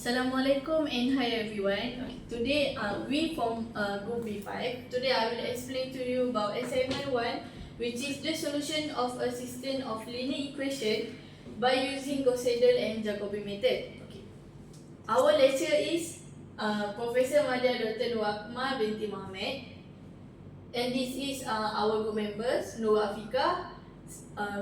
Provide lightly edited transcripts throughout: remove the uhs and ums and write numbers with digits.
Assalamualaikum and hi everyone. Today we from group B5. Today I will explain to you about assignment 1, which is the solution of a system of linear equation by using GAUSS and JACOBI method. Okay. Our lecturer is Professor Madya Dr. Nur Akmal binti Mohammed, and this is our group members Nur Afika,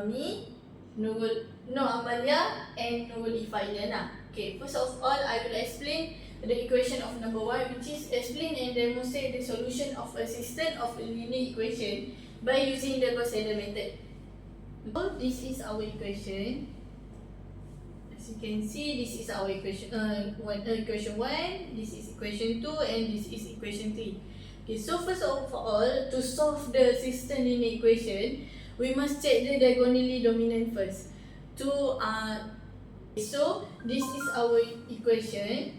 me, Nur Amalia and Nur Ifaidana. Okay, first of all, I will explain the equation of number 1, which is explain and demonstrate the solution of a system of a linear equation by using the GAUSS method. So this is our equation. As you can see, this is our equation. Equation 1, this is equation 2, and this is equation 3. Okay, so first of all, to solve the system linear equation, we must check the diagonally dominant first. So this is our equation.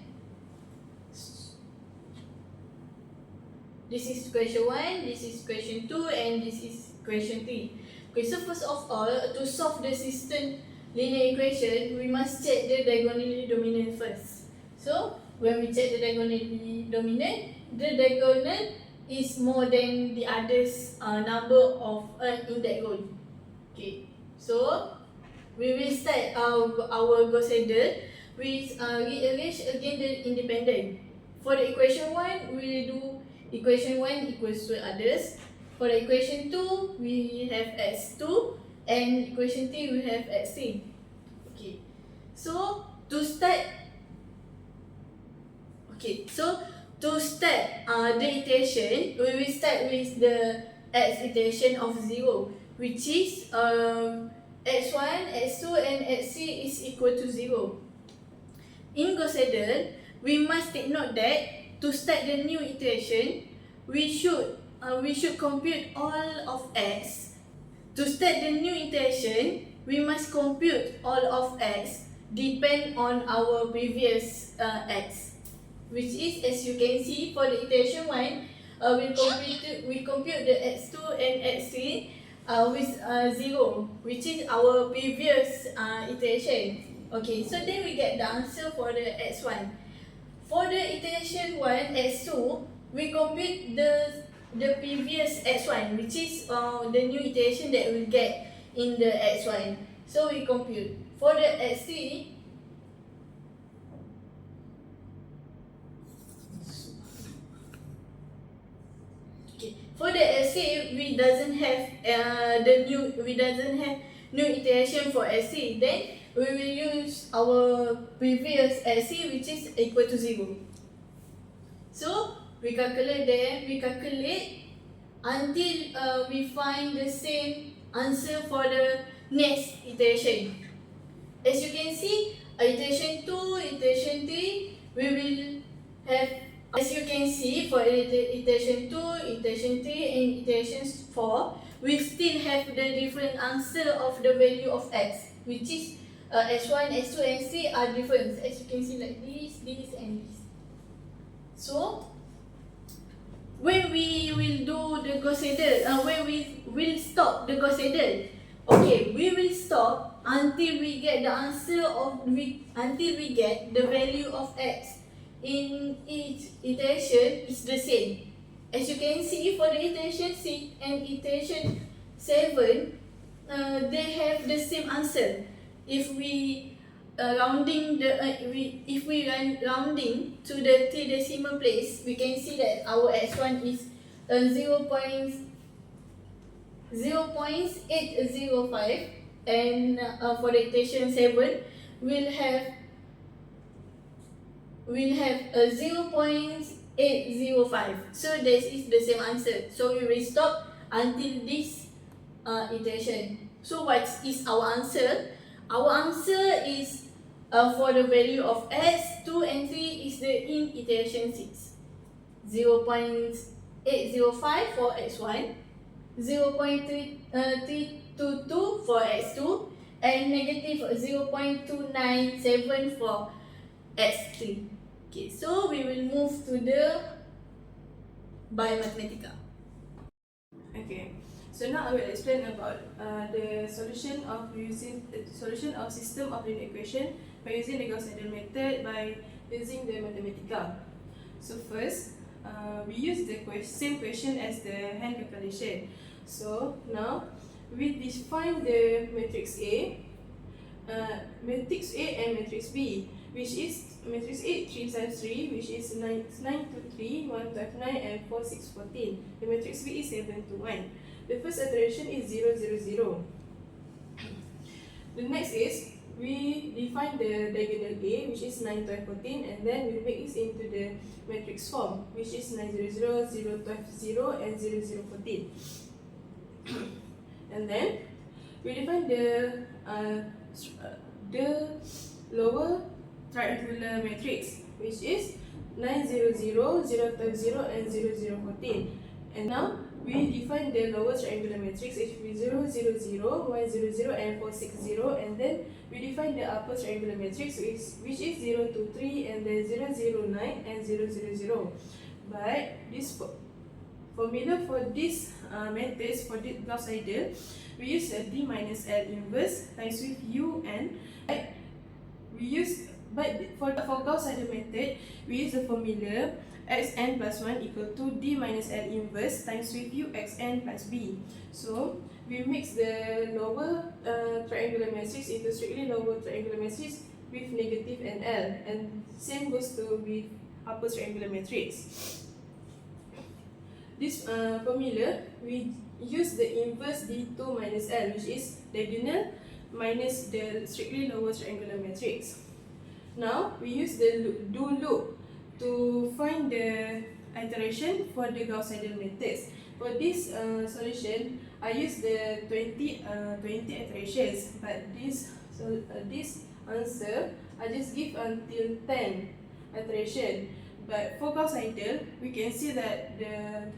This is equation 1, this is equation 2, and this is equation 3. Okay, so first of all, to solve the system linear equation, we must check the diagonally dominant first. So when we check the diagonally dominant, the diagonal is more than the others number of in that row. Okay, so we will start our GAUSS with rearrange again the independent. For the equation 1, we will do equation 1 equals to others. For the equation 2, we have x2, and equation 3 we have x3. Okay, so to start the iteration, we will start with the x iteration of 0, which is x1, x2 and x3 is equal to 0. In GAUSS, we must take note that to start the new iteration, we should compute all of x. To start the new iteration, we must compute all of x depend on our previous x, which is, as you can see, for the iteration 1, we compute the x2 and x3 with 0, which is our previous iteration. Okay, so then we get the answer for the x1. For the iteration 1, x2, we compute the previous x1, which is the new iteration that we get in the x1. So we compute. For the x3, for the x3, we doesn't have new iteration for x3. Then we will use our previous x3, which is equal to 0. So we calculate until we find the same answer for the next iteration. As you can see, iteration 2, iteration 3, we will have. As you can see, for iteration 2, iteration 3 and iteration 4, we still have the different answer of the value of x, which is x1, x2 and x3 are different. As you can see, like this and this. So when we will do the GAUSS, when we will stop the GAUSS, okay, we will stop until we get the answer until we get the value of x in each iteration is the same. As you can see, for the iteration 6 and iteration 7, they have the same answer. If we rounding to the 3 decimal place, we can see that our x1 is 0.805, and for the iteration 7, we'll have 0.805. So this is the same answer. So we will stop until this iteration. So what is our answer? Our answer is for the value of x, 2 and 3 is the in iteration 6. 0.805 for x1, 0.322 for x2, and negative 0.297 for x3. Okay, so we will move to the Biomathematica. Okay, so now I will explain about the solution of system of linear equation by using the Gauss-Seidel method by using the Mathematica. So first, we use the same question as the hand calculation. So now we define the matrix A, matrix A and matrix B, which is matrix A 3 times 3, which is 9 to 3, 1 to 9, and 4, 6, 14. The matrix B is 7 to 1. The first iteration is 0, 0, 0. The next is we define the diagonal A, which is 9, 12, 14, and then we make it into the matrix form, which is 9, 0, 0, 0, 12, 0, and 0, 0, 14. And then we define the lower triangular matrix, which is 9, 0, 0, 0, 12, 0, and 0, 0, 14. And now we define the lower triangular matrix, which is 0, 0, 0, 1, 0, 0, and 4, 6, 0. And then we define the upper triangular matrix, which is 0, 2, 3, and then 0, 0, 9, and 0, 0, 0. But this formula for this methods, for this Gauss-Seidel, we use a D minus L inverse times with U and for Gauss-Seidel method, we use the formula xn plus 1 equal to D minus L inverse times with U xn plus B. So we mix the lower triangular matrix into strictly lower triangular matrix with negative and L, and same goes to with upper triangular matrix. This formula, we use the inverse D2 minus L, which is diagonal minus the strictly lower triangular matrix. Now we use the do loop to find the iteration for the Gauss-Seidel methods. For this solution, I use the 20 iterations, but this answer I just give until 10 iteration. But for Gauss-Seidel, we can see that the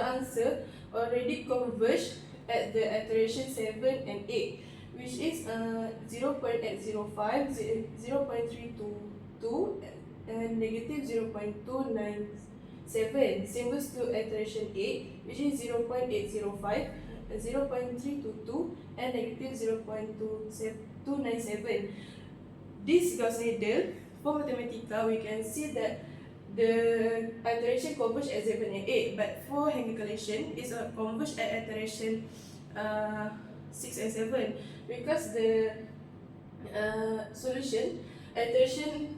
answer already converged at the iteration 7 and 8, which is 0.805, 0.322, and negative 0.297. Same goes to iteration 8, which is 0.805, 0.322, and negative 0.297. This Gauss-Seidel, for Mathematica, we can see that the iteration converge at 7 and 8, but for hand calculation, it's converge at iteration 6 and 7, because the solution iteration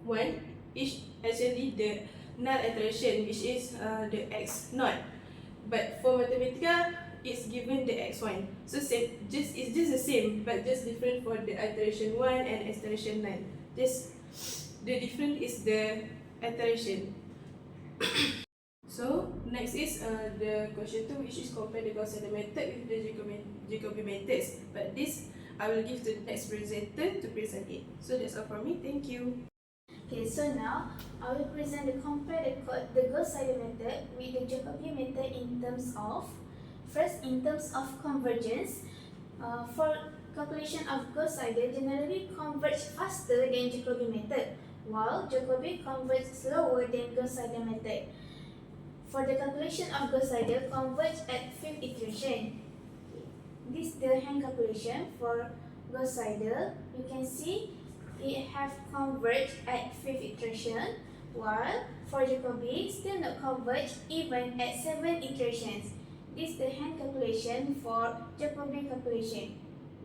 1 is actually the null iteration, which is the x naught, but for Mathematica it's given the x1. So it's just the same, but just different for the iteration 1 and iteration 9. Just the difference is the iteration. So next is the question 2, which is compare the Gauss-Seidel method with the JACOBI methods. But this I will give to the next presenter to present it. So that's all from me. Thank you. Okay, so now I will present the compare the Gauss-Seidel method with the JACOBI method in terms of, first in terms of convergence. For calculation of Gauss-Seidel generally converge faster than JACOBI method, while JACOBI converges slower than Gauss-Seidel method. For the calculation of Gauss-Seidel converge at 5th iteration. This is the hand calculation for Gauss-Seidel. You can see it have converged at 5th iteration, while for JACOBI still not converge even at 7 iterations. This is the hand calculation for JACOBI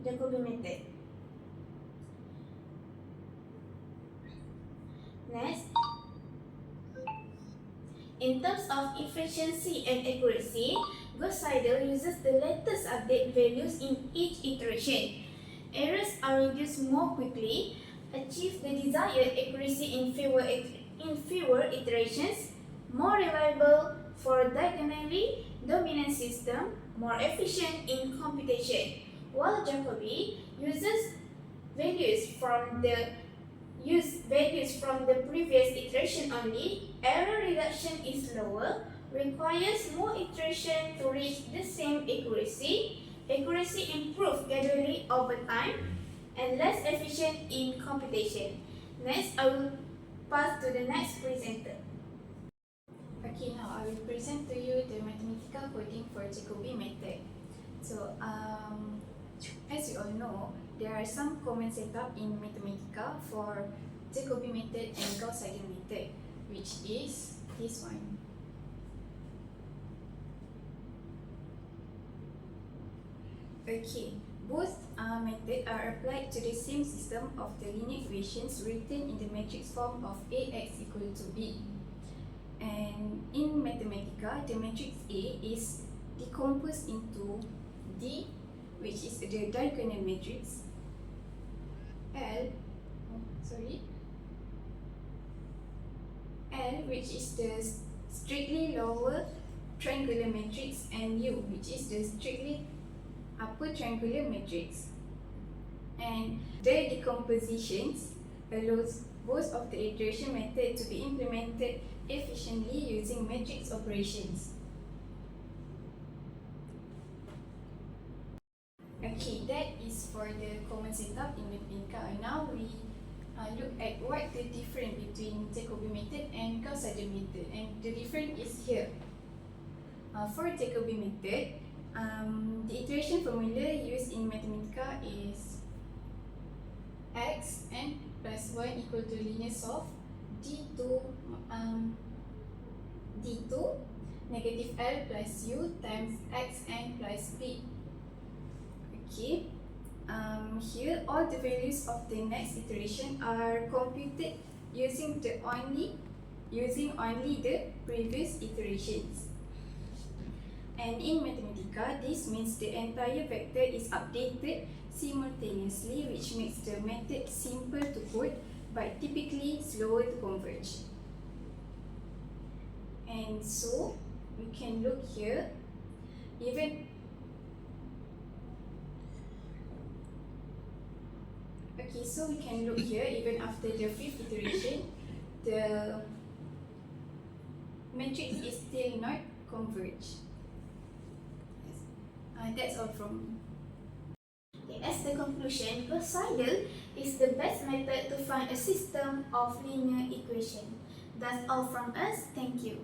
method. Next, in terms of efficiency and accuracy, Gauss-Seidel uses the latest update values in each iteration. Errors are reduced more quickly, achieve the desired accuracy in fewer iterations, more reliable for diagonally dominant system, more efficient in computation. While JACOBI uses values from the previous iteration only, error reduction is lower, requires more iteration to reach the same accuracy. Accuracy improves gradually over time, and less efficient in computation. Next, I will pass to the next presenter. Okay, now I will present to you the mathematical coding for JACOBI method. So, As you all know, there are some common setup in Mathematica for JACOBI method and Gauss-Seidel method, which is this one. Okay, both methods are applied to the same system of the linear equations written in the matrix form of Ax equal to B. And in Mathematica, the matrix A is decomposed into D, which is the diagonal matrix, L, which is the strictly lower triangular matrix, and U, which is the strictly upper triangular matrix. And their decompositions allows both of the iteration method to be implemented efficiently using matrix operations. Okay, that is for the common setup in Mathematica. Now we look at what the difference between JACOBI method and Gauss-Seidel method, and the difference is here. For JACOBI method, the iteration formula used in Mathematica is xn plus 1 equal to linear solve d2 negative L plus u times xn plus b. Okay, here all the values of the next iteration are computed using only the previous iterations. And in Mathematica, this means the entire vector is updated simultaneously, which makes the method simple to code but typically slower to converge. And so we can look here, even after the fifth iteration, the matrix is still not converged. That's all from me. Okay, as the conclusion, Gauss-Seidel is the best method to find a system of linear equation. That's all from us. Thank you.